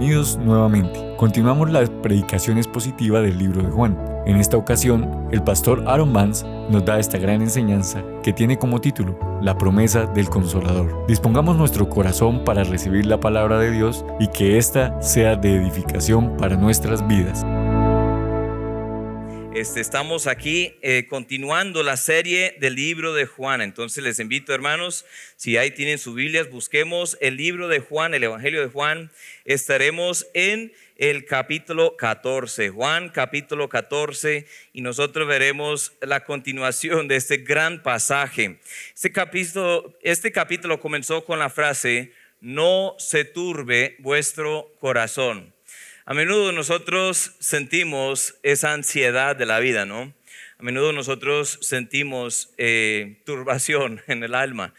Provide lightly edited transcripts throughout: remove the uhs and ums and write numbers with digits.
Bienvenidos nuevamente. Continuamos la predicación expositiva del libro de Juan. En esta ocasión, el pastor Aaron Vance nos da esta gran enseñanza que tiene como título La promesa del Consolador. Dispongamos nuestro corazón para recibir la palabra de Dios y que ésta sea de edificación para nuestras vidas. Estamos aquí continuando la serie del libro de Juan. Entonces les invito, hermanos, si ahí tienen sus Biblias, busquemos el libro de Juan, el Evangelio de Juan. Estaremos en el capítulo 14, Juan capítulo 14, y nosotros veremos la continuación de este gran pasaje. Este capítulo comenzó con la frase: no se turbe vuestro corazón. A menudo nosotros sentimos esa ansiedad de la vida, ¿no? A menudo nosotros sentimos turbación en el alma,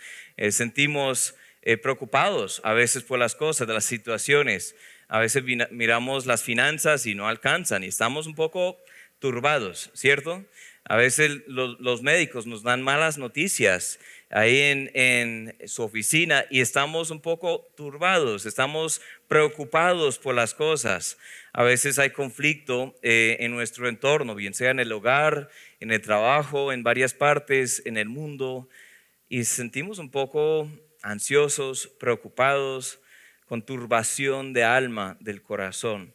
sentimos preocupados a veces por las cosas, de las situaciones. A veces miramos las finanzas y no alcanzan y estamos un poco turbados, ¿cierto? A veces los médicos nos dan malas noticias ahí en su oficina y estamos un poco turbados, estamos preocupados por las cosas. A veces hay conflicto en nuestro entorno, bien sea en el hogar, en el trabajo, en varias partes, en el mundo, y sentimos un poco ansiosos, preocupados, con turbación de alma, del corazón.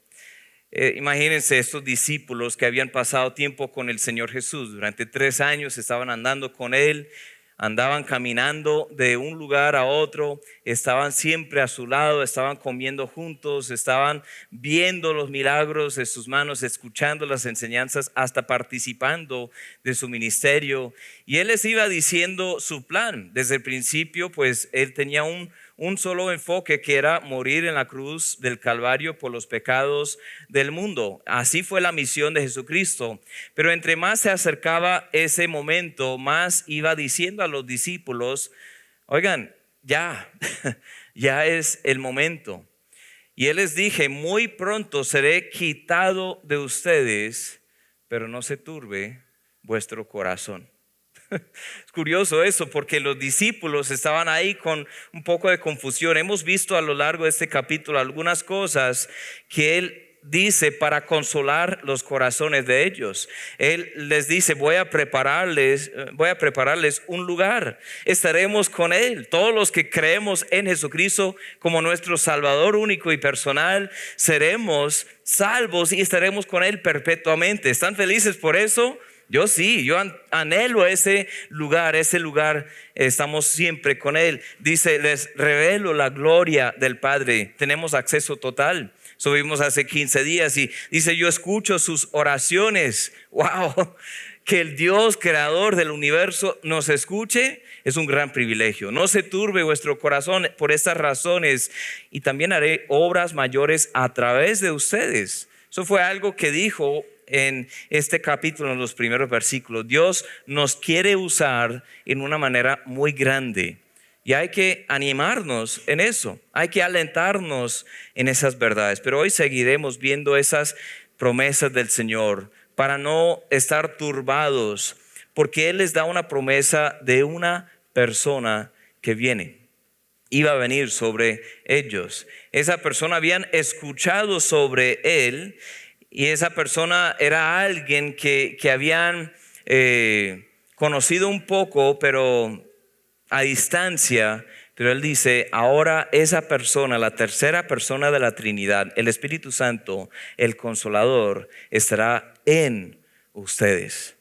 Imagínense estos discípulos que habían pasado tiempo con el Señor Jesús. Durante 3 años estaban andando con Él, andaban caminando de un lugar a otro, estaban siempre a su lado, estaban comiendo juntos, estaban viendo los milagros de sus manos, escuchando las enseñanzas, hasta participando de su ministerio. Y Él les iba diciendo su plan. Desde el principio, pues Él tenía un solo enfoque, que era morir en la cruz del Calvario por los pecados del mundo. Así fue la misión de Jesucristo. Pero entre más se acercaba ese momento, más iba diciendo a los discípulos: oigan, ya es el momento. Y Él les dije: muy pronto seré quitado de ustedes, pero no se turbe vuestro corazón. Es curioso eso, porque los discípulos estaban ahí con un poco de confusión. Hemos visto a lo largo de este capítulo algunas cosas que Él dice para consolar los corazones de ellos. Él les dice: voy a prepararles un lugar. Estaremos con Él. Todos los que creemos en Jesucristo como nuestro Salvador único y personal, seremos salvos y estaremos con Él perpetuamente. ¿Están felices por eso? Yo sí, yo anhelo ese lugar, estamos siempre con Él. Dice: les revelo la gloria del Padre. Tenemos acceso total. Subimos hace 15 días y dice: yo escucho sus oraciones. ¡Wow! Que el Dios creador del universo nos escuche es un gran privilegio. No se turbe vuestro corazón por estas razones, y también haré obras mayores a través de ustedes. Eso fue algo que dijo en este capítulo, en los primeros versículos. Dios nos quiere usar en una manera muy grande, y hay que animarnos en eso, hay que alentarnos en esas verdades. Pero hoy seguiremos viendo esas promesas del Señor para no estar turbados, porque Él les da una promesa de una persona que viene. Iba a venir sobre ellos. Esa persona, habían escuchado sobre Él, y esa persona era alguien que habían conocido un poco, pero a distancia. Pero Él dice: ahora esa persona, la tercera persona de la Trinidad, el Espíritu Santo, el Consolador, estará en ustedes.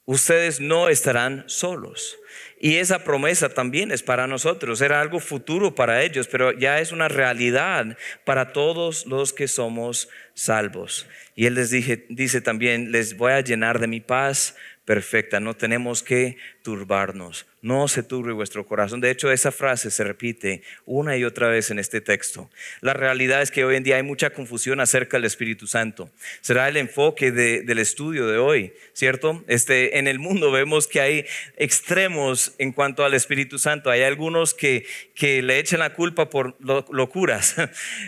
Ustedes no estarán solos. Y esa promesa también es para nosotros. Era algo futuro para ellos, pero ya es una realidad para todos los que somos salvos. Y Él les dice también: les voy a llenar de mi paz perfecta. No tenemos que turbarnos. No se turbe vuestro corazón. De hecho, esa frase se repite una y otra vez en este texto. La realidad es que hoy en día hay mucha confusión acerca del Espíritu Santo. Será el enfoque del estudio de hoy, ¿cierto? En el mundo vemos que hay extremos en cuanto al Espíritu Santo. Hay algunos que le echan la culpa por locuras.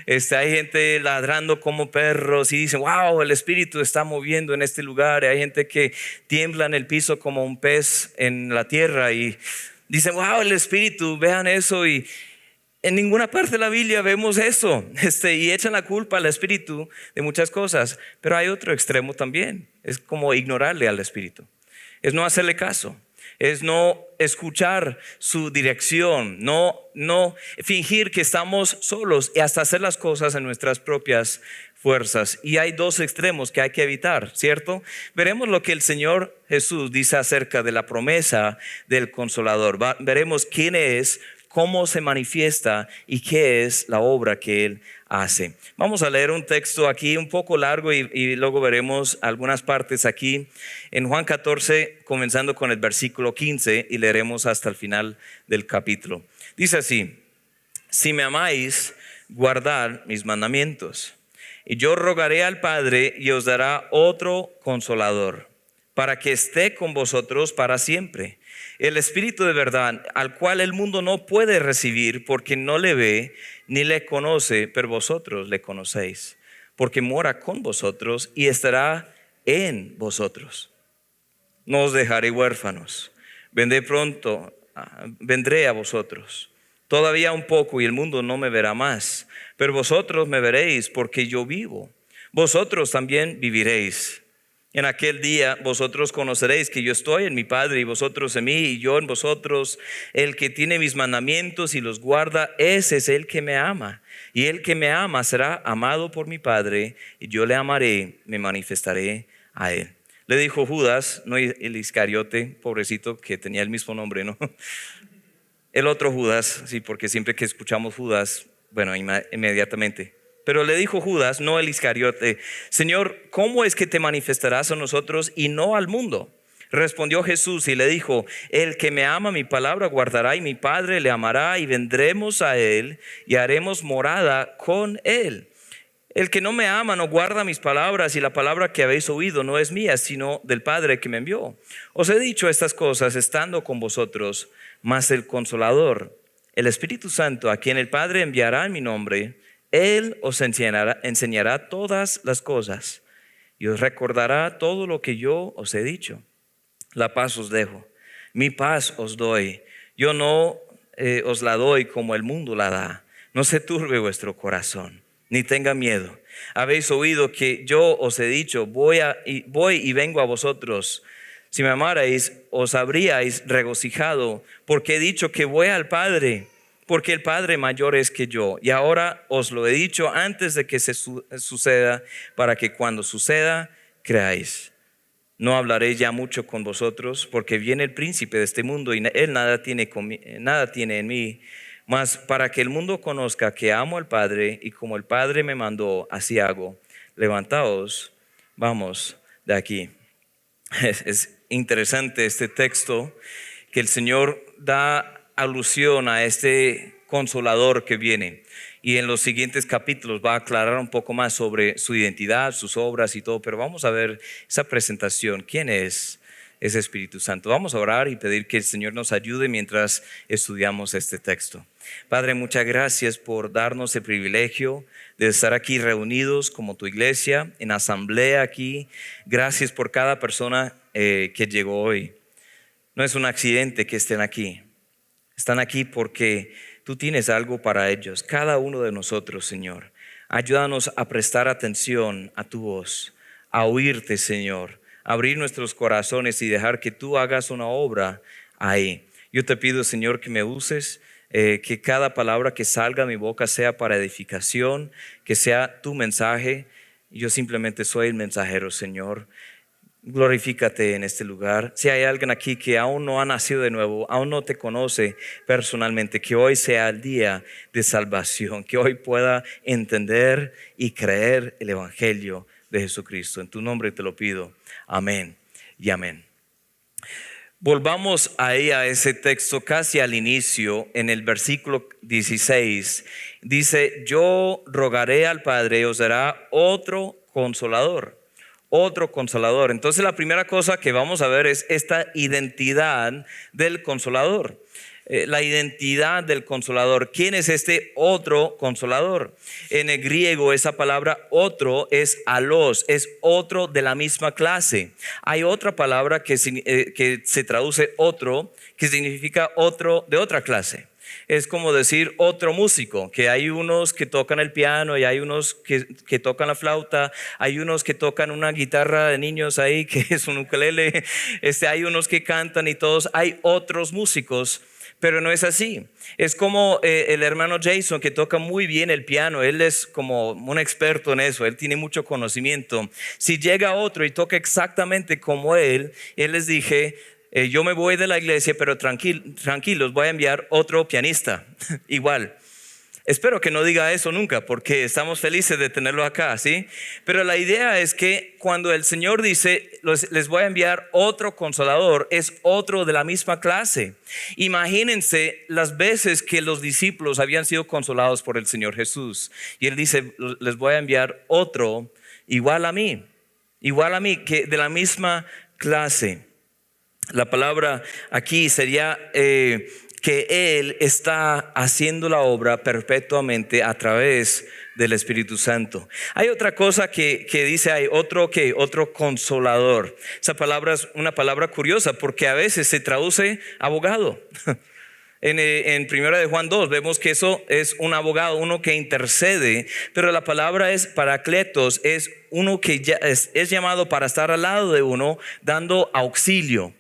Hay gente ladrando como perros y dicen: wow, el Espíritu está moviendo en este lugar. Hay gente que tiembla en el piso como un pez en la tierra y dicen: wow, el Espíritu, vean eso. Y En ninguna parte de la Biblia vemos eso, y echan la culpa al Espíritu de muchas cosas, pero hay otro extremo también, es como ignorarle al Espíritu, es no hacerle caso, es no escuchar su dirección, no fingir que estamos solos y hasta hacer las cosas en nuestras propias fuerzas. Y hay dos extremos que hay que evitar, ¿cierto? Veremos lo que el Señor Jesús dice acerca de la promesa del Consolador. Veremos quién es, cómo se manifiesta y qué es la obra que Él hace. Vamos a leer un texto aquí un poco largo y luego veremos algunas partes aquí en Juan 14, comenzando con el versículo 15 y leeremos hasta el final del capítulo. Dice así: si me amáis, guardad mis mandamientos. Y yo rogaré al Padre y os dará otro Consolador, para que esté con vosotros para siempre. El Espíritu de verdad, al cual el mundo no puede recibir porque no le ve ni le conoce, pero vosotros le conocéis, porque mora con vosotros y estará en vosotros. No os dejaré huérfanos, vendré a vosotros. Todavía un poco y el mundo no me verá más, pero vosotros me veréis porque yo vivo. Vosotros también viviréis. En aquel día vosotros conoceréis que yo estoy en mi Padre y vosotros en mí y yo en vosotros. El que tiene mis mandamientos y los guarda, ese es el que me ama. Y el que me ama será amado por mi Padre y yo le amaré, me manifestaré a él. Le dijo Judas, no el Iscariote, pobrecito, que tenía el mismo nombre, ¿no? El otro Judas, sí, porque siempre que escuchamos Judas, bueno, inmediatamente. Pero le dijo Judas, no el Iscariote: Señor, ¿cómo es que te manifestarás a nosotros y no al mundo? Respondió Jesús y le dijo: el que me ama, mi palabra guardará, y mi Padre le amará, y vendremos a él y haremos morada con él. El que no me ama no guarda mis palabras, y la palabra que habéis oído no es mía, sino del Padre que me envió. Os he dicho estas cosas estando con vosotros, mas el Consolador, el Espíritu Santo, a quien el Padre enviará en mi nombre, Él os enseñará todas las cosas y os recordará todo lo que yo os he dicho. La paz os dejo, mi paz os doy. Yo no os la doy como el mundo la da. No se turbe vuestro corazón, ni tenga miedo. Habéis oído que yo os he dicho: voy y vengo a vosotros. Si me amarais, os habríais regocijado, porque he dicho que voy al Padre, porque el Padre mayor es que yo. Y ahora os lo he dicho antes de que se suceda, para que cuando suceda creáis. No hablaré ya mucho con vosotros, porque viene el príncipe de este mundo y él nada tiene en mí. Mas para que el mundo conozca que amo al Padre, y como el Padre me mandó, así hago. Levantaos, vamos de aquí. Es interesante este texto, que el Señor da alusión a este Consolador que viene, y en los siguientes capítulos va a aclarar un poco más sobre su identidad, sus obras y todo, pero vamos a ver esa presentación. ¿Quién es ese Espíritu Santo? Vamos a orar y pedir que el Señor nos ayude mientras estudiamos este texto. Padre, muchas gracias por darnos el privilegio de estar aquí reunidos como tu iglesia, en asamblea aquí. Gracias por cada persona que llegó hoy. No es un accidente que estén aquí. Están aquí porque tú tienes algo para ellos, cada uno de nosotros, Señor. Ayúdanos a prestar atención a tu voz, a oírte, Señor, a abrir nuestros corazones y dejar que tú hagas una obra ahí. Yo te pido, Señor, que me uses, que cada palabra que salga de mi boca sea para edificación, que sea tu mensaje. Yo simplemente soy el mensajero, Señor. Glorifícate en este lugar. Si hay alguien aquí que aún no ha nacido de nuevo, aún no te conoce personalmente, que hoy sea el día de salvación, que hoy pueda entender y creer el Evangelio de Jesucristo. En tu nombre te lo pido. Amén y amén. Volvamos ahí a ese texto casi al inicio, en el versículo 16. Dice: yo rogaré al Padre y os dará otro Consolador. Otro Consolador. Entonces la primera cosa que vamos a ver es esta identidad del Consolador. La identidad del Consolador. ¿Quién es este otro Consolador? En el griego esa palabra otro es alos, es otro de la misma clase. Hay otra palabra que se traduce otro, que significa otro de otra clase. es como decir otro músico, que hay unos que tocan el piano y hay unos que tocan la flauta, hay unos que tocan una guitarra de niños ahí que es un ukelele, hay unos que cantan y todos, hay otros músicos. Pero no es así. Es como el hermano Jason, que toca muy bien el piano. Él es como un experto en eso. Él tiene mucho conocimiento. Si llega otro y toca exactamente como él les dije, yo me voy de la iglesia, pero tranquilos, voy a enviar otro pianista. Igual. Espero que no diga eso nunca, porque estamos felices de tenerlo acá, ¿sí? Pero la idea es que cuando el Señor dice, les voy a enviar otro consolador, es otro de la misma clase. Imagínense las veces que los discípulos habían sido consolados por el Señor Jesús. Y Él dice, les voy a enviar otro igual a mí, que de la misma clase. La palabra aquí sería que Él está haciendo la obra perpetuamente a través del Espíritu Santo. Hay otra cosa que dice, hay otro consolador. Esa palabra es una palabra curiosa porque a veces se traduce abogado. En 1 de Juan 2 vemos que eso es un abogado, uno que intercede, pero la palabra es paracletos, es uno que ya es llamado para estar al lado de uno dando auxilio.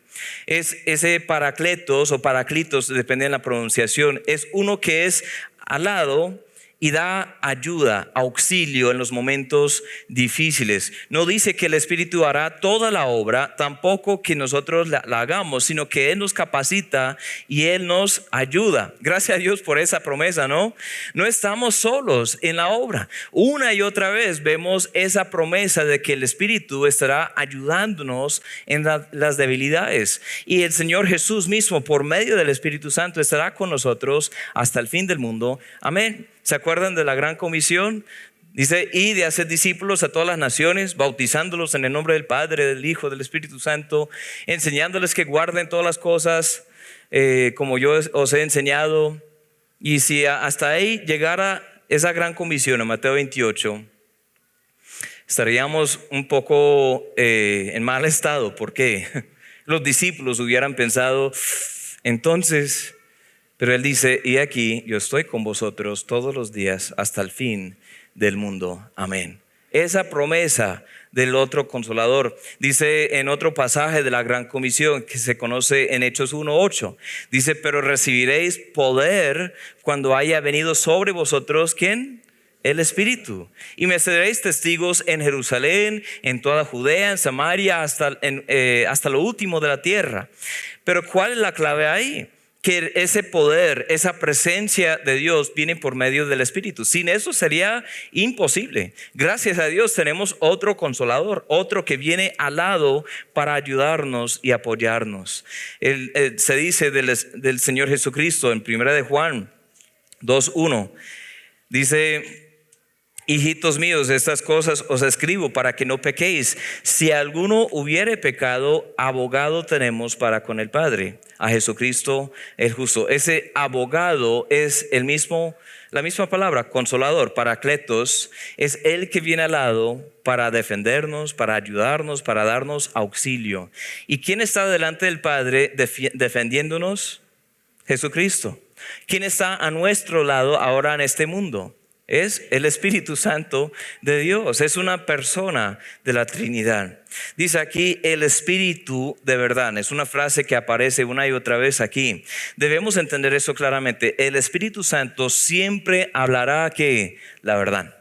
Es ese paracletos o paraclitos, depende de la pronunciación, es uno que es al lado y da ayuda, auxilio en los momentos difíciles. No dice que el Espíritu hará toda la obra, tampoco que nosotros la hagamos, sino que Él nos capacita y Él nos ayuda. Gracias a Dios por esa promesa, ¿no? No estamos solos en la obra. Una y otra vez vemos esa promesa de que el Espíritu estará ayudándonos en las debilidades. Y el Señor Jesús mismo, por medio del Espíritu Santo, estará con nosotros hasta el fin del mundo. Amén. ¿Se acuerdan de la gran comisión? Dice, y de hacer discípulos a todas las naciones, bautizándolos en el nombre del Padre, del Hijo, del Espíritu Santo, enseñándoles que guarden todas las cosas como yo os he enseñado. Y si hasta ahí llegara esa gran comisión en Mateo 28, estaríamos un poco en mal estado, porque los discípulos hubieran pensado, entonces... Pero Él dice, y aquí yo estoy con vosotros todos los días hasta el fin del mundo. Amén. Esa promesa del otro consolador. Dice en otro pasaje de la gran comisión que se conoce en Hechos 1:8. Dice, pero recibiréis poder cuando haya venido sobre vosotros, ¿quién? El Espíritu. Y me seréis testigos en Jerusalén, en toda Judea, en Samaria, hasta lo último de la tierra. Pero ¿cuál es la clave ahí? Que ese poder, esa presencia de Dios viene por medio del Espíritu. Sin eso sería imposible. Gracias a Dios tenemos otro consolador, otro que viene al lado para ayudarnos y apoyarnos. Se dice del Señor Jesucristo en 1 de Juan 2:1. Dice, hijitos míos, estas cosas os escribo para que no pequéis. Si alguno hubiere pecado, abogado tenemos para con el Padre, a Jesucristo el justo. Ese abogado es la misma palabra, consolador, paracletos, es el que viene al lado para defendernos, para ayudarnos, para darnos auxilio. ¿Y quién está delante del Padre defendiéndonos? Jesucristo. ¿Quién está a nuestro lado ahora en este mundo? Es el Espíritu Santo de Dios, es una persona de la Trinidad. Dice aquí el Espíritu de verdad, es una frase que aparece una y otra vez aquí. Debemos entender eso claramente. El Espíritu Santo siempre hablará ¿qué? La verdad.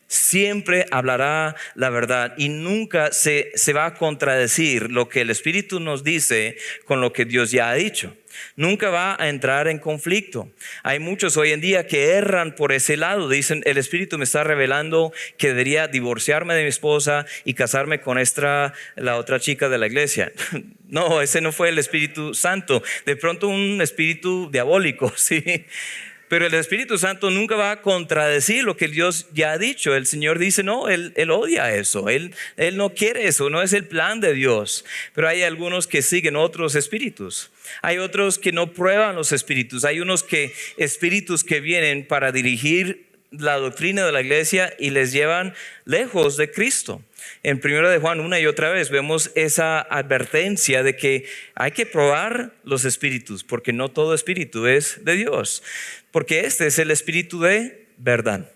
Siempre hablará la verdad y nunca se va a contradecir lo que el Espíritu nos dice con lo que Dios ya ha dicho. Nunca va a entrar en conflicto. Hay muchos hoy en día que erran por ese lado. Dicen, el Espíritu me está revelando que debería divorciarme de mi esposa y casarme con la otra chica de la iglesia. No, ese no fue el Espíritu Santo. De pronto un espíritu diabólico, ¿sí? Pero el Espíritu Santo nunca va a contradecir lo que Dios ya ha dicho. El Señor dice, no, Él odia eso. Él no quiere eso, no es el plan de Dios. Pero hay algunos que siguen otros espíritus. Hay otros que no prueban los espíritus. Hay espíritus que vienen para dirigir la doctrina de la iglesia y les llevan lejos de Cristo. En 1 de Juan, una y otra vez vemos esa advertencia de que hay que probar los espíritus, porque no todo espíritu es de Dios, porque este es el espíritu de verdad.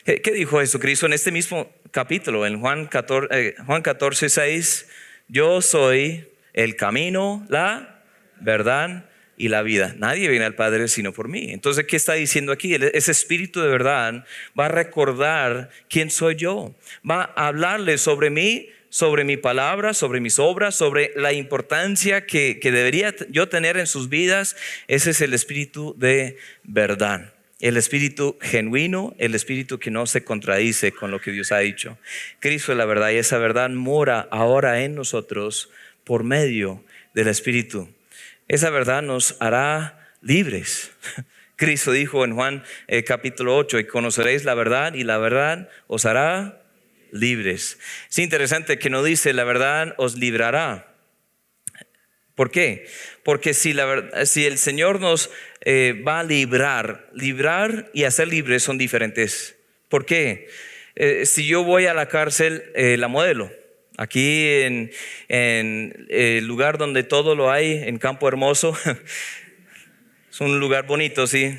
¿Qué dijo Jesucristo en este mismo capítulo? En Juan 14, 6, yo soy el camino, la verdad y la vida. Nadie viene al Padre sino por mí. Entonces, ¿qué está diciendo aquí? Ese espíritu de verdad va a recordar quién soy yo. Va a hablarle sobre mí, sobre mi palabra, sobre mis obras, sobre la importancia que debería yo tener en sus vidas. Ese es el espíritu de verdad. El espíritu genuino, el espíritu que no se contradice con lo que Dios ha dicho. Cristo es la verdad y esa verdad mora ahora en nosotros por medio del espíritu. Esa verdad nos hará libres. Cristo dijo en Juan capítulo 8, y conoceréis la verdad y la verdad os hará libres. Es interesante que no dice la verdad os librará. ¿Por qué? Porque si el Señor nos va a librar y hacer libres son diferentes. ¿Por qué? Si yo voy a la cárcel, la modelo. Aquí en el lugar donde todo lo hay, en Campo Hermoso, es un lugar bonito, sí.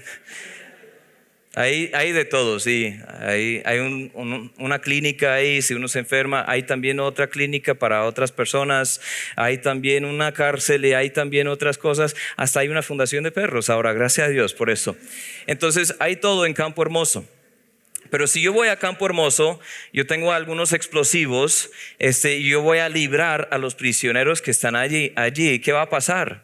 Hay de todo, sí. Hay una clínica ahí, si uno se enferma. Hay también otra clínica para otras personas. Hay también una cárcel y hay también otras cosas. Hasta hay una fundación de perros ahora, gracias a Dios por eso. Entonces hay todo en Campo Hermoso. Pero si yo voy a Campo Hermoso, yo tengo algunos explosivos, y yo voy a librar a los prisioneros que están allí. ¿Qué va a pasar?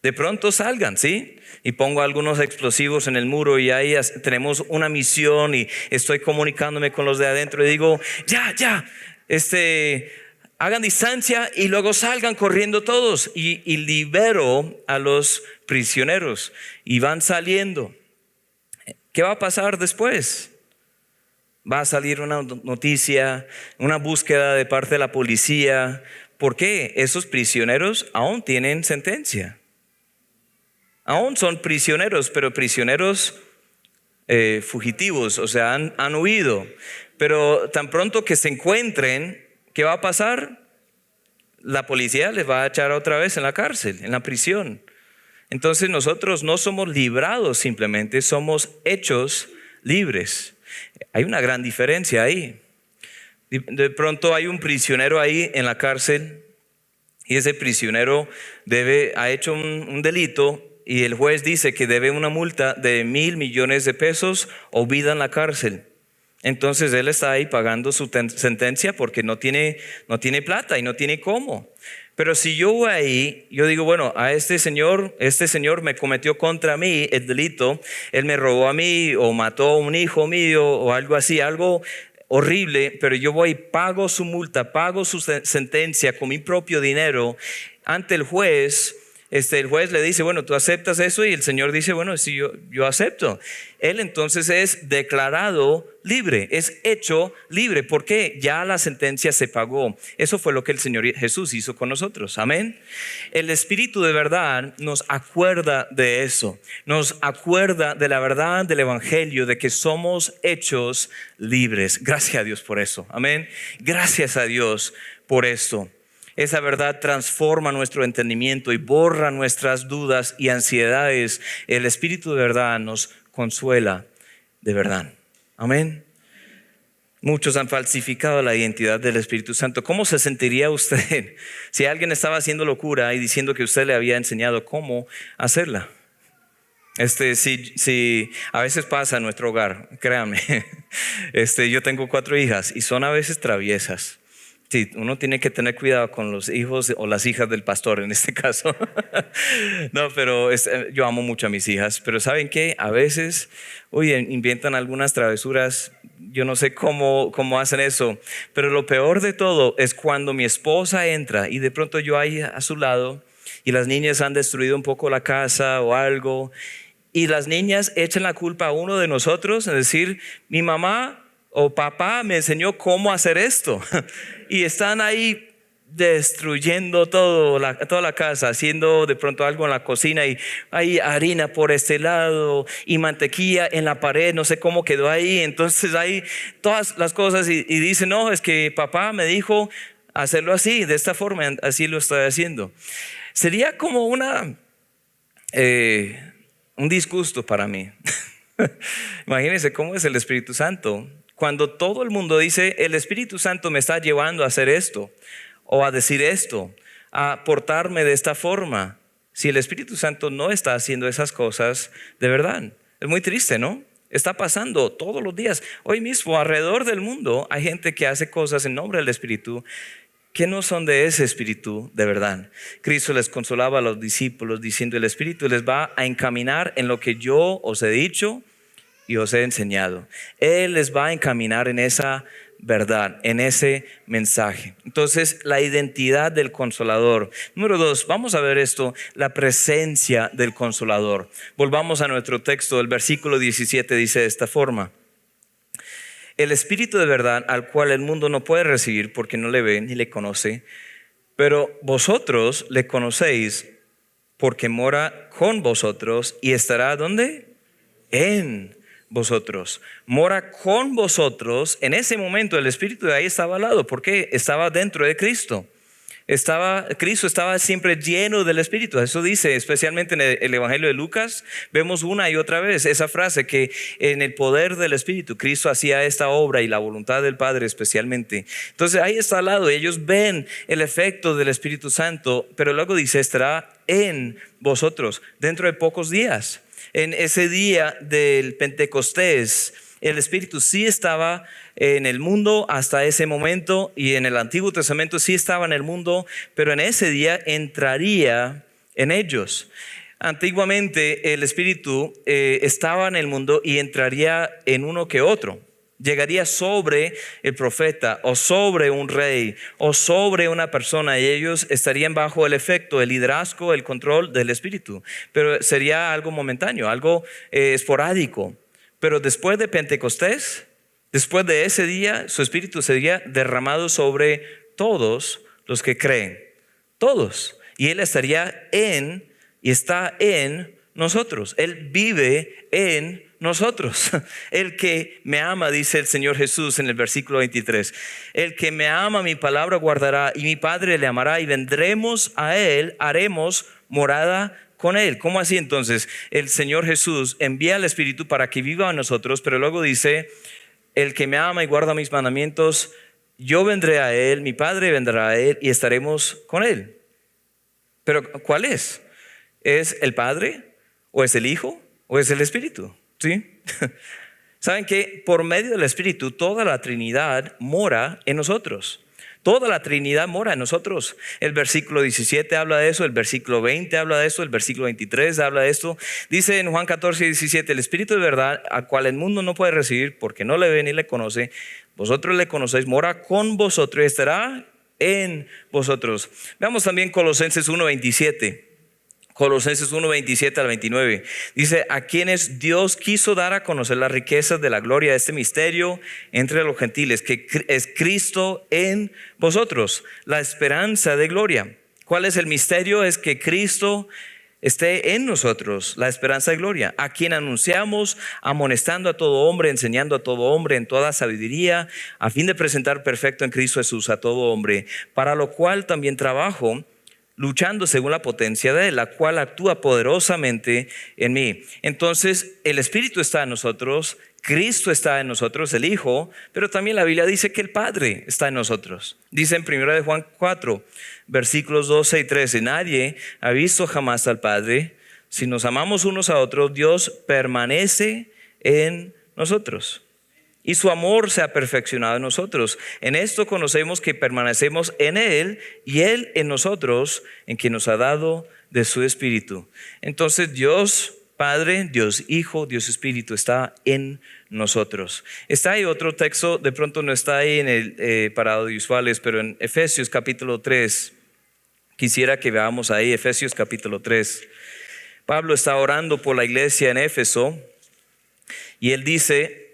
De pronto salgan, ¿sí? Y pongo algunos explosivos en el muro y ahí tenemos una misión y estoy comunicándome con los de adentro y digo, ya, hagan distancia y luego salgan corriendo todos y libero a los prisioneros y van saliendo. ¿Qué va a pasar después? Va a salir una noticia, una búsqueda de parte de la policía. ¿Por qué? Esos prisioneros aún tienen sentencia. Aún son prisioneros, pero prisioneros fugitivos, o sea, han huido. Pero tan pronto que se encuentren, ¿qué va a pasar? La policía les va a echar otra vez en la cárcel, en la prisión. Entonces nosotros no somos librados simplemente, somos hechos libres. Hay una gran diferencia ahí. De pronto hay un prisionero ahí en la cárcel y ese prisionero ha hecho un delito y el juez dice que debe una multa de 1,000 millones de pesos o vida en la cárcel. Entonces él está ahí pagando su sentencia porque no tiene plata y no tiene cómo. Pero si yo voy ahí, yo digo, bueno, a este señor me cometió contra mí el delito, él me robó a mí o mató a un hijo mío o algo así, algo horrible, pero yo voy y pago su multa, pago su sentencia con mi propio dinero ante el juez. El juez le dice, bueno, ¿tú aceptas eso? Y el Señor dice, bueno, sí, yo acepto. Él entonces es declarado libre, es hecho libre. ¿Por qué? Ya la sentencia se pagó. Eso fue lo que el Señor Jesús hizo con nosotros. Amén. El Espíritu de verdad nos acuerda de eso. Nos acuerda de la verdad del Evangelio, de que somos hechos libres. Gracias a Dios por eso. Amén. Gracias a Dios por esto. Esa verdad transforma nuestro entendimiento y borra nuestras dudas y ansiedades. El Espíritu de verdad nos consuela de verdad. Amén. Muchos han falsificado la identidad del Espíritu Santo. ¿Cómo se sentiría usted si alguien estaba haciendo locura y diciendo que usted le había enseñado cómo hacerla? Si a veces pasa en nuestro hogar, créanme. Yo tengo 4 hijas y son a veces traviesas. Sí, uno tiene que tener cuidado con los hijos o las hijas del pastor en este caso. No, pero yo amo mucho a mis hijas, pero ¿saben qué? A veces, inventan algunas travesuras. Yo no sé cómo hacen eso, pero lo peor de todo es cuando mi esposa entra y de pronto yo ahí a su lado y las niñas han destruido un poco la casa o algo y las niñas echan la culpa a uno de nosotros, es decir, mi mamá o papá me enseñó cómo hacer esto y están ahí destruyendo toda la casa, haciendo de pronto algo en la cocina y hay harina por este lado y mantequilla en la pared, no sé cómo quedó ahí. Entonces hay todas las cosas y dice, no, es que papá me dijo hacerlo así, de esta forma, así lo estoy haciendo. Sería como un disgusto para mí. Imagínense cómo es el Espíritu Santo. Cuando todo el mundo dice, el Espíritu Santo me está llevando a hacer esto, o a decir esto, a portarme de esta forma. Si el Espíritu Santo no está haciendo esas cosas, de verdad, es muy triste, ¿no? Está pasando todos los días. Hoy mismo, alrededor del mundo, hay gente que hace cosas en nombre del Espíritu que no son de ese Espíritu de verdad. Cristo les consolaba a los discípulos diciendo, el Espíritu les va a encaminar en lo que yo os he dicho y os he enseñado. Él les va a encaminar en esa verdad, en ese mensaje. Entonces, la identidad del Consolador. Número 2, vamos a ver esto, la presencia del Consolador. Volvamos a nuestro texto, el versículo 17 dice de esta forma: el Espíritu de verdad, al cual el mundo no puede recibir porque no le ve ni le conoce, pero vosotros le conocéis porque mora con vosotros y estará ¿dónde? En vosotros. Mora con vosotros. En ese momento el Espíritu de ahí estaba al lado porque estaba dentro de Cristo. Cristo estaba siempre lleno del Espíritu. Eso dice especialmente en el Evangelio de Lucas. Vemos una y otra vez esa frase que en el poder del Espíritu Cristo hacía esta obra y la voluntad del Padre especialmente. Entonces ahí está al lado. Ellos ven el efecto del Espíritu Santo, pero luego dice estará en vosotros dentro de pocos días. En ese día del Pentecostés, el Espíritu sí estaba en el mundo hasta ese momento, y en el Antiguo Testamento sí estaba en el mundo, pero en ese día entraría en ellos. Antiguamente el Espíritu estaba en el mundo y entraría en uno que otro. Llegaría sobre el profeta o sobre un rey o sobre una persona y ellos estarían bajo el efecto, el liderazgo, el control del Espíritu. Pero sería algo momentáneo, algo esporádico. Pero después de Pentecostés, después de ese día, su Espíritu sería derramado sobre todos los que creen. Todos. Y Él estaría y está en nosotros. Él vive en nosotros. El que me ama, dice el Señor Jesús en el versículo 23, el que me ama mi palabra guardará y mi Padre le amará y vendremos a Él, haremos morada con Él. ¿Cómo así entonces? El Señor Jesús envía al Espíritu para que viva en nosotros, pero luego dice, el que me ama y guarda mis mandamientos, yo vendré a Él, mi Padre vendrá a Él y estaremos con Él. Pero ¿cuál es? ¿Es el Padre? ¿O es el Hijo? ¿O es el Espíritu? ¿Sí? ¿Saben que por medio del Espíritu toda la Trinidad mora en nosotros? Toda la Trinidad mora en nosotros. El versículo 17 habla de eso, el versículo 20 habla de eso, el versículo 23 habla de esto. Dice en Juan 14, 17, el Espíritu de verdad, al cual el mundo no puede recibir porque no le ve ni le conoce, vosotros le conocéis, mora con vosotros y estará en vosotros. Veamos también Colosenses 1:27. Colosenses 1:27 al 29. Dice, a quienes Dios quiso dar a conocer las riquezas de la gloria de este misterio entre los gentiles, que es Cristo en vosotros, la esperanza de gloria. ¿Cuál es el misterio? Es que Cristo esté en nosotros, la esperanza de gloria, a quien anunciamos, amonestando a todo hombre, enseñando a todo hombre en toda sabiduría, a fin de presentar perfecto en Cristo Jesús a todo hombre, para lo cual también trabajo, luchando según la potencia de Él, la cual actúa poderosamente en mí. Entonces, el Espíritu está en nosotros, Cristo está en nosotros, el Hijo, pero también la Biblia dice que el Padre está en nosotros. Dice en 1 de Juan 4, versículos 12 y 13, nadie ha visto jamás al Padre. Si nos amamos unos a otros, Dios permanece en nosotros. Y su amor se ha perfeccionado en nosotros. En esto conocemos que permanecemos en Él y Él en nosotros, en quien nos ha dado de su Espíritu. Entonces Dios Padre, Dios Hijo, Dios Espíritu está en nosotros. Está ahí otro texto, de pronto no está ahí en el para audiovisuales, pero en Efesios capítulo 3. Quisiera que veamos ahí Efesios capítulo 3. Pablo está orando por la iglesia en Éfeso y él dice,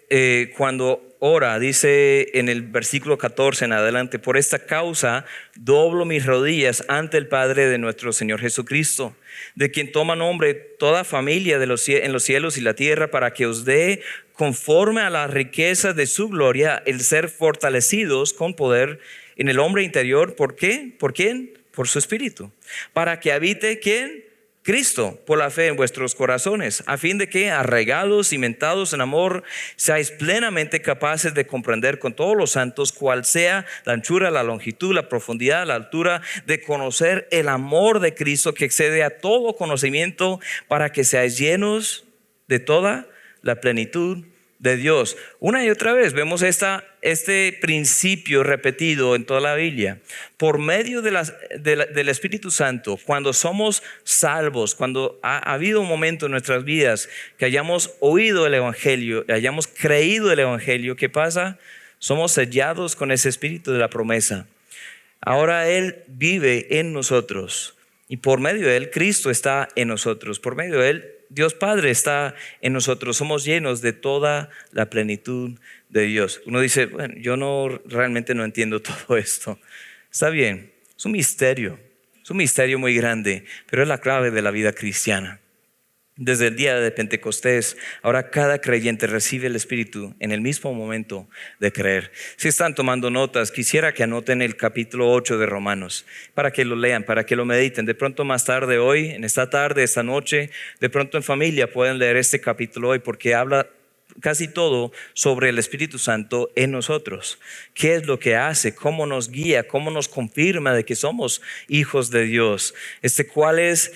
cuando ora, dice en el versículo 14 en adelante: por esta causa doblo mis rodillas ante el Padre de nuestro Señor Jesucristo, de quien toma nombre toda familia en los cielos y la tierra, para que os dé, conforme a la riqueza de su gloria, el ser fortalecidos con poder en el hombre interior. ¿Por qué? ¿Por quién? Por su Espíritu. Para que habite, ¿quién? Cristo, por la fe en vuestros corazones, a fin de que, arraigados, cimentados en amor, seáis plenamente capaces de comprender con todos los santos cuál sea la anchura, la longitud, la profundidad, la altura, de conocer el amor de Cristo que excede a todo conocimiento, para que seáis llenos de toda la plenitud de Dios. Una y otra vez vemos este principio repetido en toda la Biblia. Por medio del Espíritu Santo, cuando somos salvos, cuando ha habido un momento en nuestras vidas que hayamos oído el Evangelio, hayamos creído el Evangelio, ¿qué pasa? Somos sellados con ese Espíritu de la promesa. Ahora Él vive en nosotros, y por medio de Él Cristo está en nosotros. Por medio de Él Dios Padre está en nosotros. Somos llenos de toda la plenitud de Dios. Uno dice, bueno, yo realmente no entiendo todo esto. Está bien, es un misterio muy grande, pero es la clave de la vida cristiana. Desde el día de Pentecostés, ahora cada creyente recibe el Espíritu en el mismo momento de creer. Si están tomando notas, quisiera que anoten el capítulo 8 de Romanos, para que lo lean, para que lo mediten. De pronto más tarde hoy, en esta tarde, esta noche, de pronto en familia pueden leer este capítulo hoy, porque habla casi todo sobre el Espíritu Santo en nosotros. ¿Qué es lo que hace? ¿Cómo nos guía? ¿Cómo nos confirma de que somos hijos de Dios? ¿Cuál es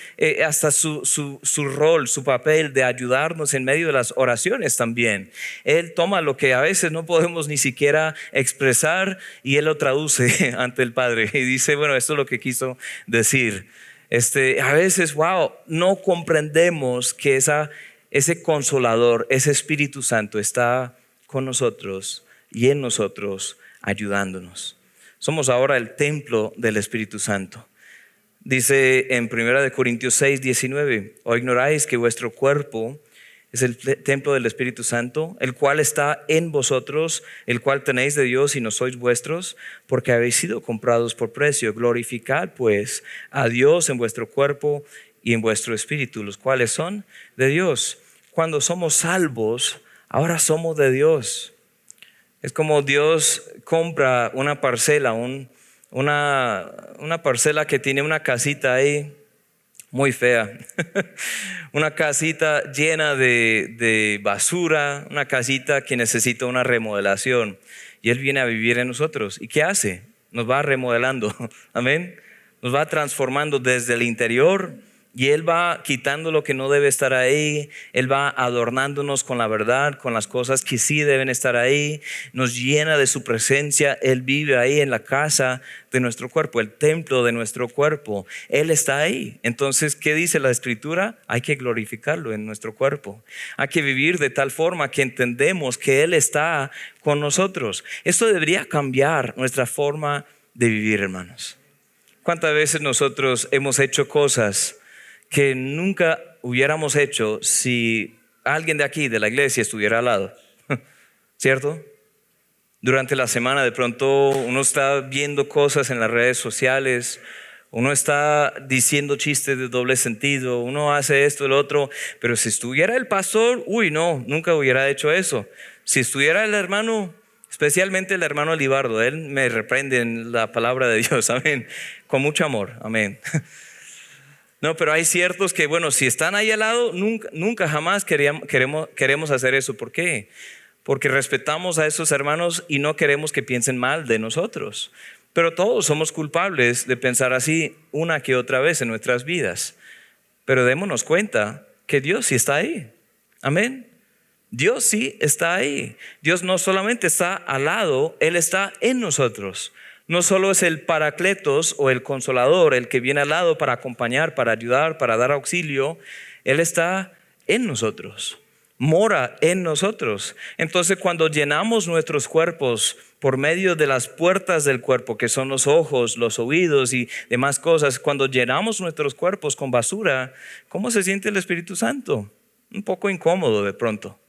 hasta su rol, su papel de ayudarnos en medio de las oraciones también? Él toma lo que a veces no podemos ni siquiera expresar y Él lo traduce ante el Padre y dice, bueno, esto es lo que quiso decir. A veces, no comprendemos que ese Consolador, ese Espíritu Santo está con nosotros y en nosotros ayudándonos. Somos ahora el templo del Espíritu Santo. Dice en 1 Corintios 6, 19, ¿o ignoráis que vuestro cuerpo es el templo del Espíritu Santo, el cual está en vosotros, el cual tenéis de Dios y no sois vuestros, porque habéis sido comprados por precio? Glorificad pues a Dios en vuestro cuerpo y en vuestro espíritu, los cuales son de Dios. Cuando somos salvos, ahora somos de Dios. Es como Dios compra una parcela, una parcela que tiene una casita ahí muy fea, una casita llena de basura, una casita que necesita una remodelación, y Él viene a vivir en nosotros. ¿Y qué hace? Nos va remodelando, amén. Nos va transformando desde el interior. Y Él va quitando lo que no debe estar ahí. Él va adornándonos con la verdad, con las cosas que sí deben estar ahí. Nos llena de su presencia. Él vive ahí en la casa de nuestro cuerpo, el templo de nuestro cuerpo. Él está ahí. Entonces, ¿qué dice la Escritura? Hay que glorificarlo en nuestro cuerpo. Hay que vivir de tal forma que entendemos que Él está con nosotros. Esto debería cambiar nuestra forma de vivir, hermanos. ¿Cuántas veces nosotros hemos hecho cosas que nunca hubiéramos hecho si alguien de aquí, de la iglesia, estuviera al lado? ¿Cierto? Durante la semana de pronto uno está viendo cosas en las redes sociales, uno está diciendo chistes de doble sentido, uno hace esto, el otro, pero si estuviera el pastor, no, nunca hubiera hecho eso. Si estuviera el hermano, especialmente el hermano Libardo, él me reprende en la palabra de Dios, amén, con mucho amor, amén. No, pero hay ciertos que, si están ahí al lado, nunca jamás queremos hacer eso. ¿Por qué? Porque respetamos a esos hermanos y no queremos que piensen mal de nosotros. Pero todos somos culpables de pensar así una que otra vez en nuestras vidas. Pero démonos cuenta que Dios sí está ahí. Amén. Dios sí está ahí. Dios no solamente está al lado, Él está en nosotros. No solo es el Paracletos o el Consolador, el que viene al lado para acompañar, para ayudar, para dar auxilio. Él está en nosotros, mora en nosotros. Entonces, cuando llenamos nuestros cuerpos por medio de las puertas del cuerpo, que son los ojos, los oídos y demás cosas, cuando llenamos nuestros cuerpos con basura, ¿cómo se siente el Espíritu Santo? Un poco incómodo de pronto.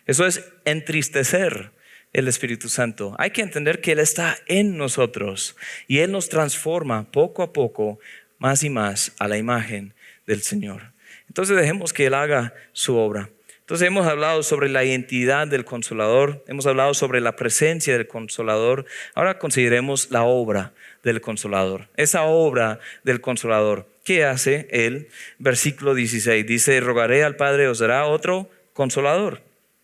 Eso es entristecer. el Espíritu Santo. Hay que entender que Él está en nosotros y Él nos transforma poco a poco más y más a la imagen del Señor. Entonces dejemos que Él haga su obra. Entonces hemos hablado sobre la identidad del Consolador, hemos hablado sobre la presencia del Consolador. Ahora consideremos la obra del Consolador. Esa obra del Consolador, ¿qué hace Él? Versículo 16 dice: rogaré al Padre, os dará otro Consolador.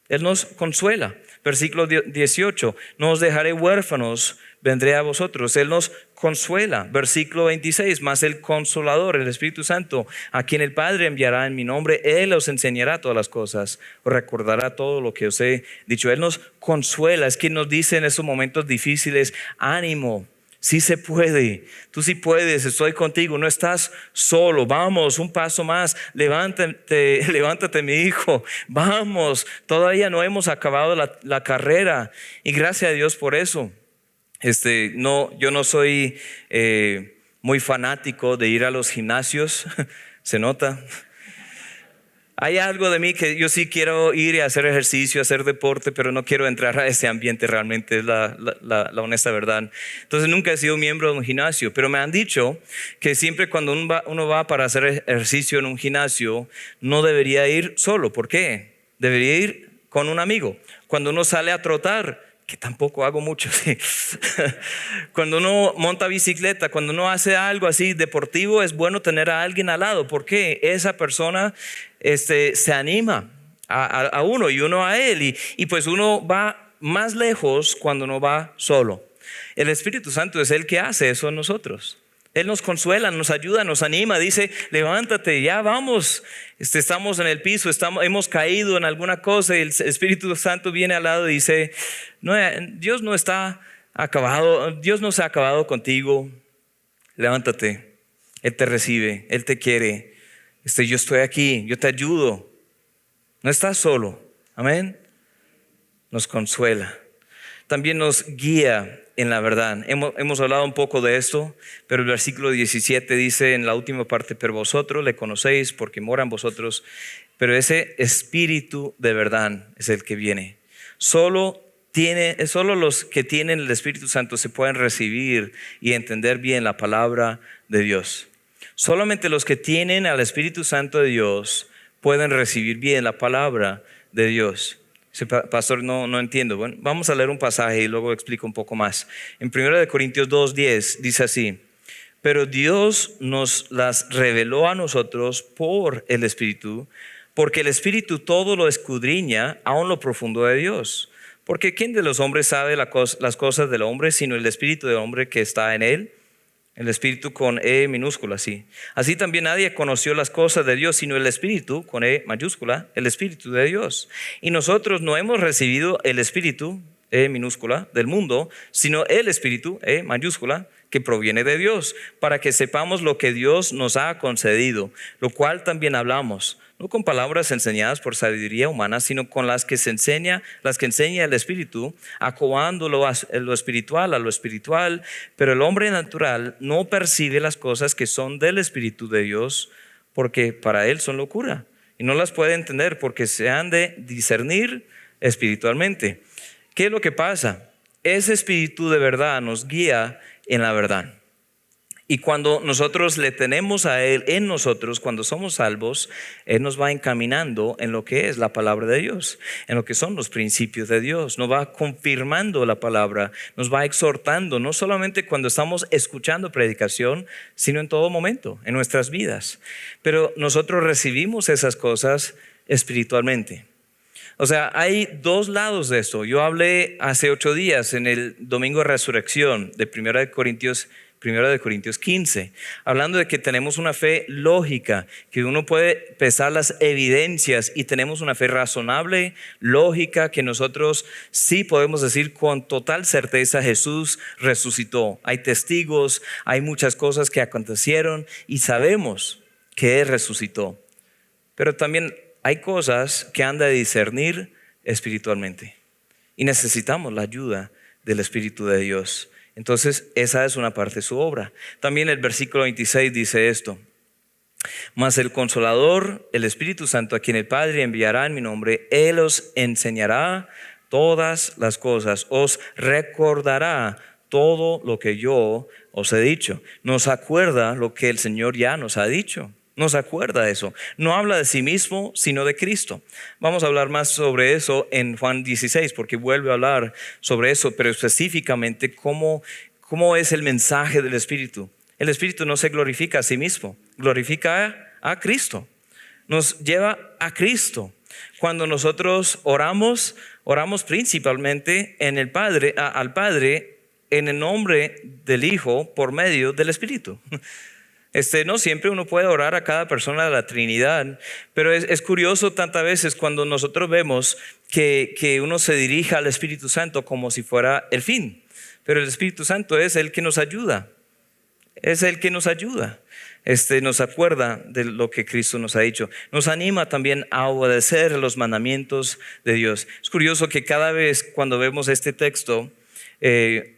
Él nos consuela. Versículo 18, no os dejaré huérfanos, vendré a vosotros. Él nos consuela. Versículo 26, mas el Consolador, el Espíritu Santo, a quien el Padre enviará en mi nombre, Él os enseñará todas las cosas, os recordará todo lo que os he dicho. Él nos consuela, es quien nos dice en esos momentos difíciles: ánimo, sí se puede, tú sí puedes, estoy contigo, no estás solo, vamos, un paso más, levántate mi hijo, vamos, todavía no hemos acabado la carrera, y gracias a Dios por eso. Yo no soy muy fanático de ir a los gimnasios, se nota. Hay algo de mí que yo sí quiero ir y hacer ejercicio, hacer deporte, pero no quiero entrar a ese ambiente realmente, es la honesta verdad. Entonces nunca he sido miembro de un gimnasio, pero me han dicho que siempre cuando uno va para hacer ejercicio en un gimnasio, no debería ir solo. ¿Por qué? Debería ir con un amigo. Cuando uno sale a trotar, que tampoco hago mucho, sí. Cuando uno monta bicicleta, cuando uno hace algo así deportivo, es bueno tener a alguien al lado, porque esa persona se anima a uno y uno a él, y pues uno va más lejos cuando uno va solo. El Espíritu Santo es el que hace eso en nosotros. Él nos consuela, nos ayuda, nos anima, dice: levántate, ya vamos, estamos en el piso, hemos caído en alguna cosa, y el Espíritu Santo viene al lado y dice: no, Dios no está acabado, Dios no se ha acabado contigo, levántate, Él te recibe, Él te quiere, yo estoy aquí, yo te ayudo, no estás solo, amén. Nos consuela, también nos guía en la verdad. Hemos hablado un poco de esto, pero el versículo 17 dice en la última parte: pero vosotros le conocéis porque mora en vosotros, pero ese Espíritu de verdad es el que viene. Solo los que tienen el Espíritu Santo se pueden recibir y entender bien la palabra de Dios. Solamente los que tienen al Espíritu Santo de Dios pueden recibir bien la palabra de Dios. Pastor, no entiendo. Bueno, vamos a leer un pasaje y luego explico un poco más. En 1 Corintios 2:10 dice así: pero Dios nos las reveló a nosotros por el Espíritu, porque el Espíritu todo lo escudriña, aun lo profundo de Dios. Porque ¿quién de los hombres sabe las cosas del hombre sino el Espíritu del hombre que está en él? El Espíritu con E minúscula, sí. Así también nadie conoció las cosas de Dios sino el Espíritu con E mayúscula, el Espíritu de Dios. Y nosotros no hemos recibido el Espíritu, E minúscula, del mundo, sino el Espíritu, E mayúscula, que proviene de Dios, para que sepamos lo que Dios nos ha concedido, lo cual también hablamos, no con palabras enseñadas por sabiduría humana, sino con las que enseña el Espíritu, acomodando lo espiritual a lo espiritual. Pero el hombre natural no percibe las cosas que son del Espíritu de Dios, porque para él son locura, y no las puede entender porque se han de discernir espiritualmente. ¿Qué es lo que pasa? Ese Espíritu de verdad nos guía en la verdad. Y cuando nosotros le tenemos a Él en nosotros, cuando somos salvos, Él nos va encaminando en lo que es la palabra de Dios, en lo que son los principios de Dios. Nos va confirmando la palabra, nos va exhortando, no solamente cuando estamos escuchando predicación, sino en todo momento, en nuestras vidas. Pero nosotros recibimos esas cosas espiritualmente. O sea, hay dos lados de esto. Yo hablé hace 8 días en el Domingo de Resurrección de 1 Corintios 15, hablando de que tenemos una fe lógica, que uno puede pesar las evidencias y tenemos una fe razonable, lógica, que nosotros sí podemos decir con total certeza: Jesús resucitó. Hay testigos, hay muchas cosas que acontecieron y sabemos que Él resucitó. Pero también hay cosas que han de discernir espiritualmente y necesitamos la ayuda del Espíritu de Dios. Entonces esa es una parte de su obra. También el versículo 26 dice esto: mas el Consolador, el Espíritu Santo, a quien el Padre enviará en mi nombre, Él os enseñará todas las cosas, os recordará todo lo que yo os he dicho. Nos acuerda lo que el Señor ya nos ha dicho. Nos acuerda de eso. No habla de sí mismo, sino de Cristo. Vamos a hablar más sobre eso en Juan 16, porque vuelve a hablar sobre eso, pero específicamente cómo es el mensaje del Espíritu. El Espíritu no se glorifica a sí mismo, glorifica a Cristo. Nos lleva a Cristo. Cuando nosotros oramos principalmente en el Padre, al Padre en el nombre del Hijo por medio del Espíritu. No siempre uno puede orar a cada persona de la Trinidad, pero es curioso tantas veces cuando nosotros vemos que uno se dirija al Espíritu Santo como si fuera el fin, pero el Espíritu Santo es el que nos ayuda, nos acuerda de lo que Cristo nos ha dicho, nos anima también a obedecer los mandamientos de Dios. Es curioso que cada vez cuando vemos este texto,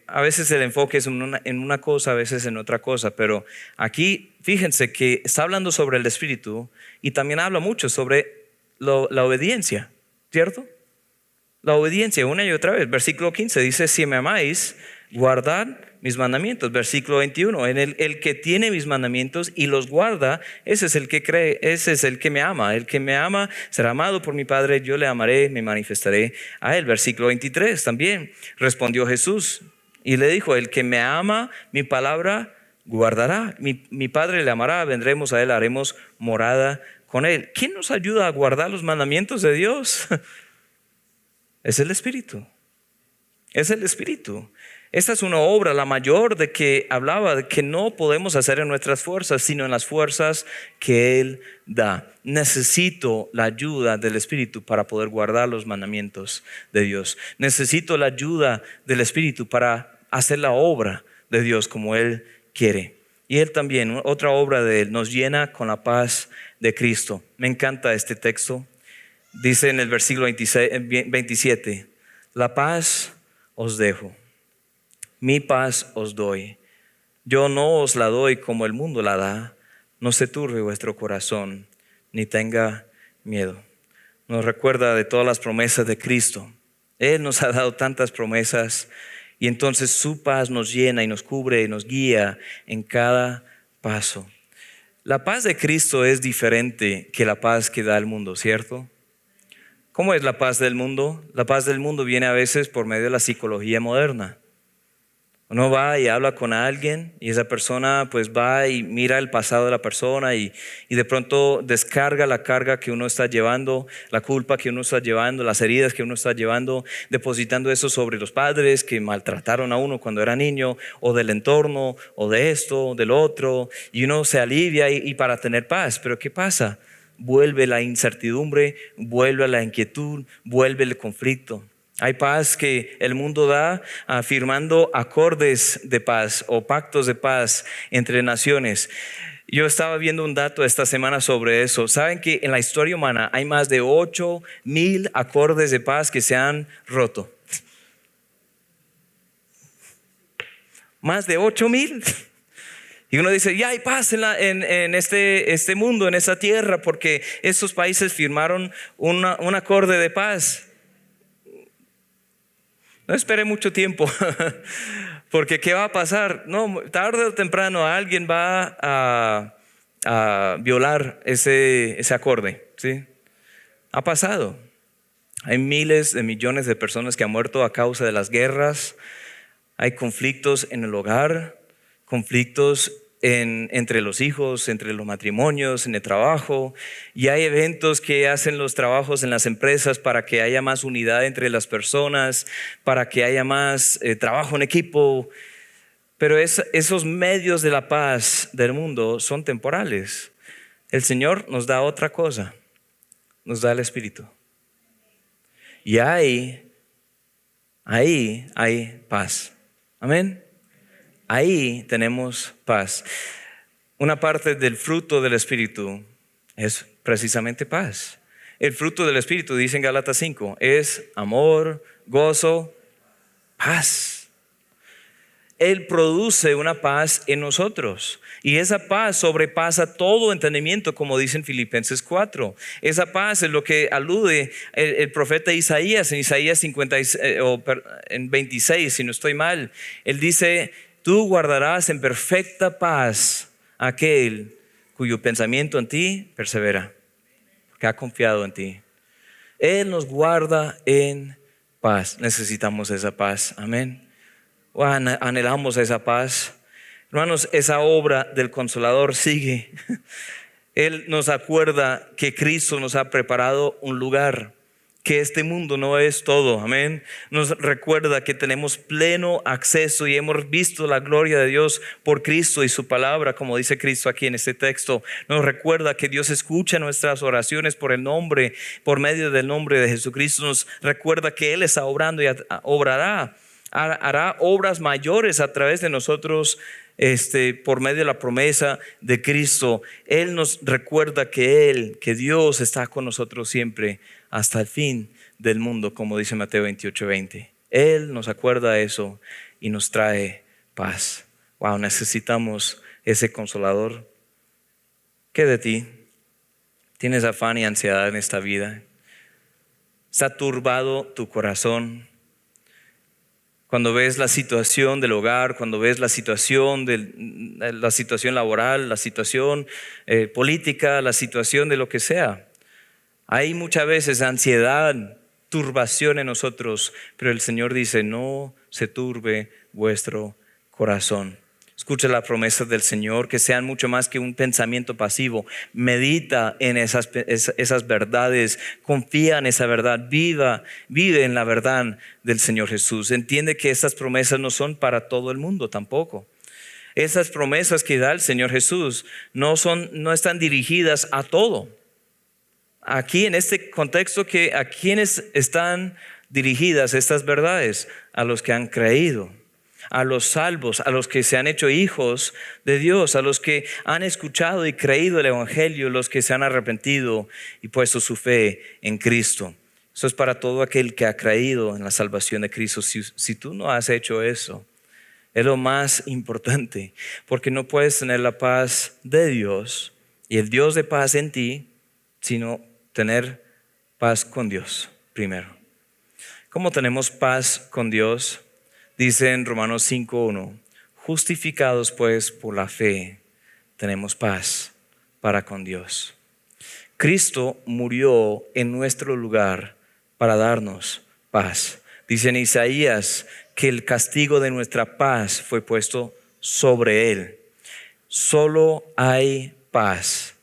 a veces el enfoque es en una cosa, a veces en otra cosa, pero aquí fíjense que está hablando sobre el Espíritu y también habla mucho sobre la obediencia, ¿cierto? La obediencia una y otra vez. Versículo 15 dice: si me amáis, guardad mis mandamientos. Versículo 21, el que tiene mis mandamientos y los guarda, ese es el que cree, ese es el que me ama. El que me ama será amado por mi Padre, yo le amaré, me manifestaré a él. Versículo 23 también, respondió Jesús y le dijo: el que me ama, mi palabra guardará. Mi Padre le amará, vendremos a él, haremos morada con él. ¿Quién nos ayuda a guardar los mandamientos de Dios? Es el Espíritu. Es el Espíritu. Esta es una obra, la mayor, de que hablaba de que no podemos hacer en nuestras fuerzas, sino en las fuerzas que Él da. Necesito la ayuda del Espíritu para poder guardar los mandamientos de Dios. Necesito la ayuda del Espíritu para hacer la obra de Dios como Él quiere. Y Él también, otra obra de Él, nos llena con la paz de Cristo. Me encanta este texto. Dice en el versículo 27, la paz os dejo, mi paz os doy. Yo no os la doy como el mundo la da. No se turbe vuestro corazón, ni tenga miedo. Nos recuerda de todas las promesas de Cristo. Él nos ha dado tantas promesas y entonces su paz nos llena y nos cubre y nos guía en cada paso. La paz de Cristo es diferente que la paz que da el mundo, ¿cierto? ¿Cómo es la paz del mundo? La paz del mundo viene a veces por medio de la psicología moderna. Uno va y habla con alguien y esa persona pues va y mira el pasado de la persona y de pronto descarga la carga que uno está llevando, la culpa que uno está llevando, las heridas que uno está llevando, depositando eso sobre los padres que maltrataron a uno cuando era niño, o del entorno, o de esto, del otro, y uno se alivia y para tener paz. Pero ¿qué pasa? Vuelve la incertidumbre, vuelve la inquietud, vuelve el conflicto. Hay paz que el mundo da firmando acordes de paz o pactos de paz entre naciones. Yo estaba viendo un dato esta semana sobre eso. ¿Saben que en la historia humana hay más de 8,000 acordes de paz que se han roto? Más de 8,000. Y uno dice, ya hay paz en este mundo, en esta tierra, porque estos países firmaron un acorde de paz. No espere mucho tiempo, porque ¿qué va a pasar? No, tarde o temprano alguien va a violar ese acorde, ¿sí? Ha pasado. Hay miles de millones de personas que han muerto a causa de las guerras. Hay conflictos en el hogar, conflictos entre los hijos, entre los matrimonios, en el trabajo, y hay eventos que hacen los trabajos en las empresas para que haya más unidad entre las personas, para que haya más trabajo en equipo, pero esos medios de la paz del mundo son temporales. El Señor nos da otra cosa, nos da el Espíritu, y ahí hay paz. Amén. Ahí tenemos paz. Una parte del fruto del Espíritu es precisamente paz. El fruto del Espíritu, dice en Gálatas 5, es amor, gozo, paz. Él produce una paz en nosotros. Y esa paz sobrepasa todo entendimiento, como dice en Filipenses 4. Esa paz es lo que alude el profeta Isaías en Isaías 26, si no estoy mal. Él dice: tú guardarás en perfecta paz a aquel cuyo pensamiento en ti persevera, que ha confiado en ti. Él nos guarda en paz. Necesitamos esa paz. Amén. Anhelamos esa paz. Hermanos, esa obra del Consolador sigue. Él nos acuerda que Cristo nos ha preparado un lugar, que este mundo no es todo. Amén. Nos recuerda que tenemos pleno acceso y hemos visto la gloria de Dios por Cristo y su palabra, como dice Cristo aquí en este texto. Nos recuerda que Dios escucha nuestras oraciones por medio del nombre de Jesucristo. Nos recuerda que Él está obrando y hará obras mayores a través de nosotros, por medio de la promesa de Cristo. Él nos recuerda que Dios está con nosotros siempre hasta el fin del mundo, como dice Mateo 28:20. Él nos acuerda eso y nos trae paz. Wow, necesitamos ese Consolador. ¿Qué de ti? ¿Tienes afán y ansiedad en esta vida? ¿Está turbado tu corazón? Cuando ves la situación del hogar, cuando ves la situación laboral, la situación política, la situación de lo que sea, hay muchas veces ansiedad, turbación en nosotros, pero el Señor dice: no se turbe vuestro corazón. Escucha la promesa del Señor, que sean mucho más que un pensamiento pasivo. Medita en esas verdades, confía en esa verdad, vive en la verdad del Señor Jesús. Entiende que estas promesas no son para todo el mundo tampoco. Esas promesas que da el Señor Jesús no están dirigidas a todo. Aquí en este contexto, ¿a quiénes están dirigidas estas verdades? A los que han creído, a los salvos, a los que se han hecho hijos de Dios, a los que han escuchado y creído el Evangelio, los que se han arrepentido y puesto su fe en Cristo. Eso es para todo aquel que ha creído en la salvación de Cristo. Si tú no has hecho eso, es lo más importante, porque no puedes tener la paz de Dios y el Dios de paz en ti, sino tener paz con Dios primero. ¿Cómo tenemos paz con Dios? Dice en Romanos 5:1: justificados pues por la fe, tenemos paz para con Dios. Cristo murió en nuestro lugar para darnos paz. Dice en Isaías que el castigo de nuestra paz fue puesto sobre Él. Solo hay paz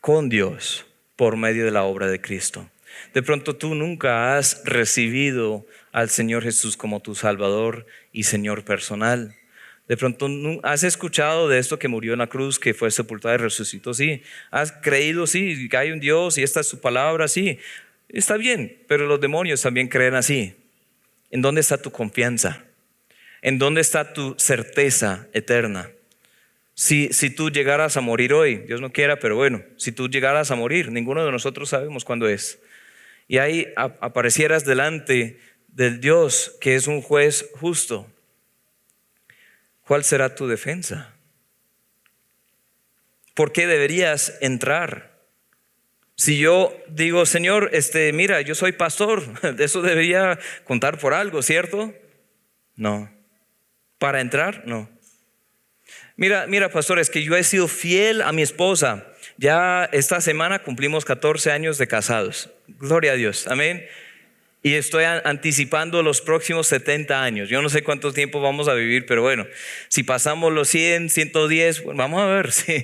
con Dios por medio de la obra de Cristo. De pronto tú nunca has recibido al Señor Jesús como tu Salvador y Señor personal. De pronto has escuchado de esto, que murió en la cruz, que fue sepultado y resucitó. Sí, has creído, sí, que hay un Dios y esta es su palabra, sí. Está bien, pero los demonios también creen así. ¿En dónde está tu confianza? ¿En dónde está tu certeza eterna? Si tú llegaras a morir hoy, Dios no quiera, pero bueno, si tú llegaras a morir, ninguno de nosotros sabemos cuándo es. Y ahí aparecieras delante del Dios que es un juez justo. ¿Cuál será tu defensa? ¿Por qué deberías entrar? Si yo digo: Señor, mira, yo soy pastor, eso debería contar por algo, ¿cierto? No. ¿Para entrar? No. Mira, pastor, es que yo he sido fiel a mi esposa. Ya esta semana cumplimos 14 años de casados. Gloria a Dios, amén. Y estoy anticipando los próximos 70 años. Yo no sé cuánto tiempo vamos a vivir, pero bueno, si pasamos los 100, 110, bueno, vamos a ver, sí.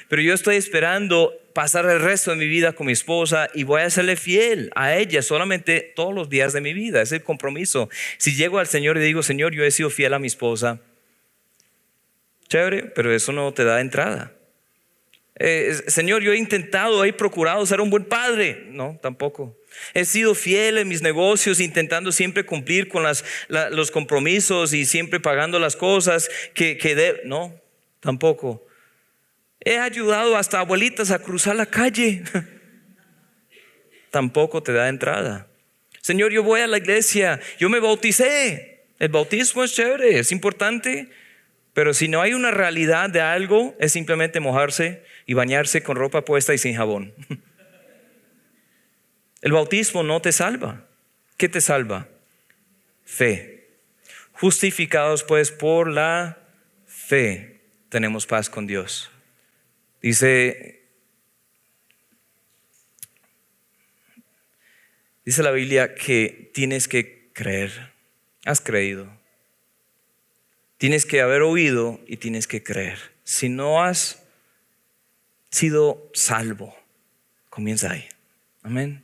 Pero yo estoy esperando pasar el resto de mi vida con mi esposa y voy a serle fiel a ella solamente todos los días de mi vida. Es el compromiso. Si llego al Señor y digo: Señor, yo he sido fiel a mi esposa, chévere, pero eso no te da entrada. Señor, yo he procurado ser un buen padre. No, tampoco. He sido fiel en mis negocios, intentando siempre cumplir con los compromisos y siempre pagando las cosas que no, tampoco. He ayudado hasta abuelitas a cruzar la calle. Tampoco te da entrada. Señor, yo voy a la iglesia, yo me bauticé. El bautismo es chévere, es importante, pero si no hay una realidad de algo, es simplemente mojarse y bañarse con ropa puesta y sin jabón. El bautismo no te salva. ¿Qué te salva? Fe. Justificados pues por la fe, tenemos paz con Dios. Dice la Biblia que tienes que creer. Has creído. Tienes que haber oído y tienes que creer. Si no has sido salvo, comienza ahí. Amén.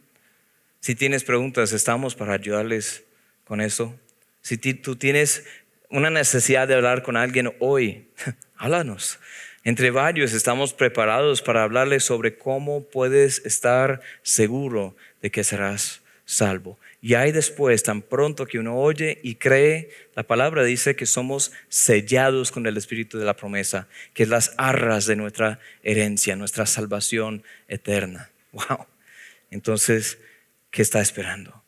Si tienes preguntas, estamos para ayudarles con eso. Si tú tienes una necesidad de hablar con alguien hoy, háblanos. Entre varios estamos preparados para hablarles sobre cómo puedes estar seguro de que serás salvo. Y ahí después, tan pronto que uno oye y cree, la palabra dice que somos sellados con el espíritu de la promesa, que es las arras de nuestra herencia, nuestra salvación eterna. Wow. Entonces, ¿qué está esperando?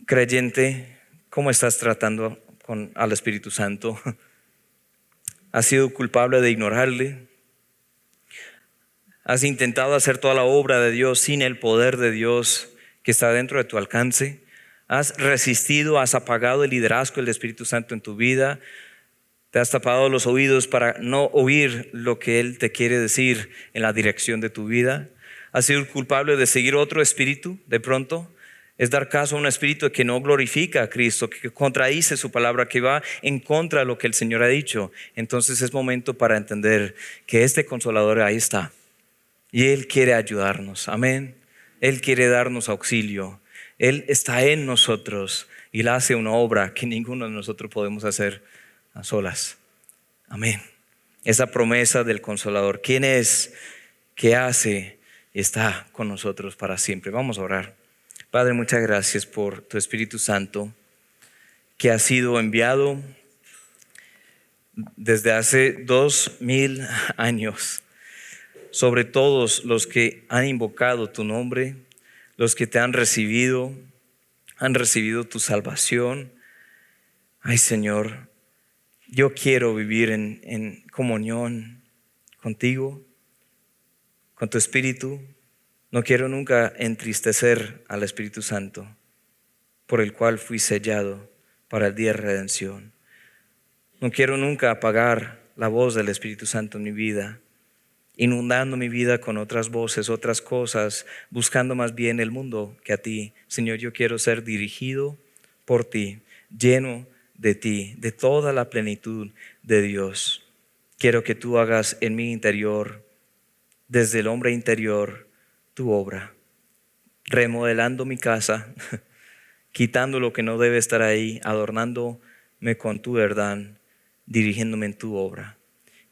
Creyente, ¿cómo estás tratando al Espíritu Santo? ¿Has sido culpable de ignorarle? ¿Has intentado hacer toda la obra de Dios sin el poder de Dios que está dentro de tu alcance? ¿Has resistido, has apagado el liderazgo del Espíritu Santo en tu vida? ¿Te has tapado los oídos para no oír lo que Él te quiere decir en la dirección de tu vida? ¿Has sido culpable de seguir otro espíritu de pronto? Es dar caso a un espíritu que no glorifica a Cristo, que contradice su palabra, que va en contra de lo que el Señor ha dicho. Entonces es momento para entender que este Consolador ahí está. Y Él quiere ayudarnos. Amén. Él quiere darnos auxilio. Él está en nosotros y Él hace una obra que ninguno de nosotros podemos hacer a solas. Amén. Esa promesa del Consolador. ¿Quién es? ¿Qué hace? Está con nosotros para siempre. Vamos a orar. Padre, muchas gracias por tu Espíritu Santo que ha sido enviado desde hace 2000 años sobre todos los que han invocado tu nombre, los que te han recibido tu salvación. Ay, Señor, yo quiero vivir en comunión contigo, con tu Espíritu. No quiero nunca entristecer al Espíritu Santo, por el cual fui sellado para el día de redención. No quiero nunca apagar la voz del Espíritu Santo en mi vida, inundando mi vida con otras voces, otras cosas, buscando más bien el mundo que a ti. Señor, yo quiero ser dirigido por ti, lleno de ti, de toda la plenitud de Dios. Quiero que tú hagas en mi interior, desde el hombre interior, tu obra, remodelando mi casa, quitando lo que no debe estar ahí, adornándome con tu verdad, dirigiéndome en tu obra.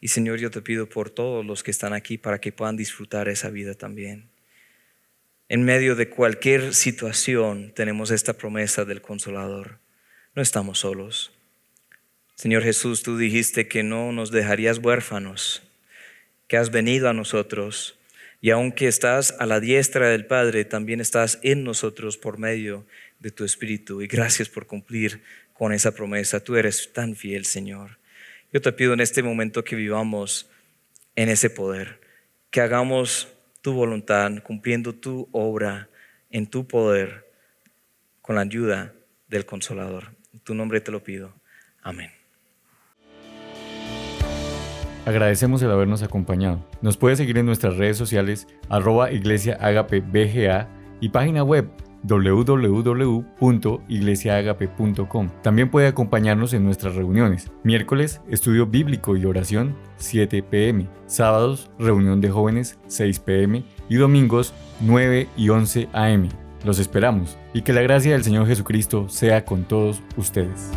Y Señor, yo te pido por todos los que están aquí para que puedan disfrutar esa vida también. En medio de cualquier situación tenemos esta promesa del Consolador. No estamos solos. Señor Jesús, tú dijiste que no nos dejarías huérfanos, que has venido a nosotros. Y aunque estás a la diestra del Padre, también estás en nosotros por medio de tu Espíritu. Y gracias por cumplir con esa promesa. Tú eres tan fiel, Señor. Yo te pido en este momento que vivamos en ese poder, que hagamos tu voluntad, cumpliendo tu obra en tu poder, con la ayuda del Consolador. En tu nombre te lo pido. Amén. Agradecemos el habernos acompañado. Nos puede seguir en nuestras redes sociales @iglesiaagapebga y página web www.iglesiaagape.com. También puede acompañarnos en nuestras reuniones. Miércoles, estudio bíblico y oración, 7 p.m. Sábados, reunión de jóvenes, 6 p.m. Y domingos, 9 y 11 a.m. Los esperamos y que la gracia del Señor Jesucristo sea con todos ustedes.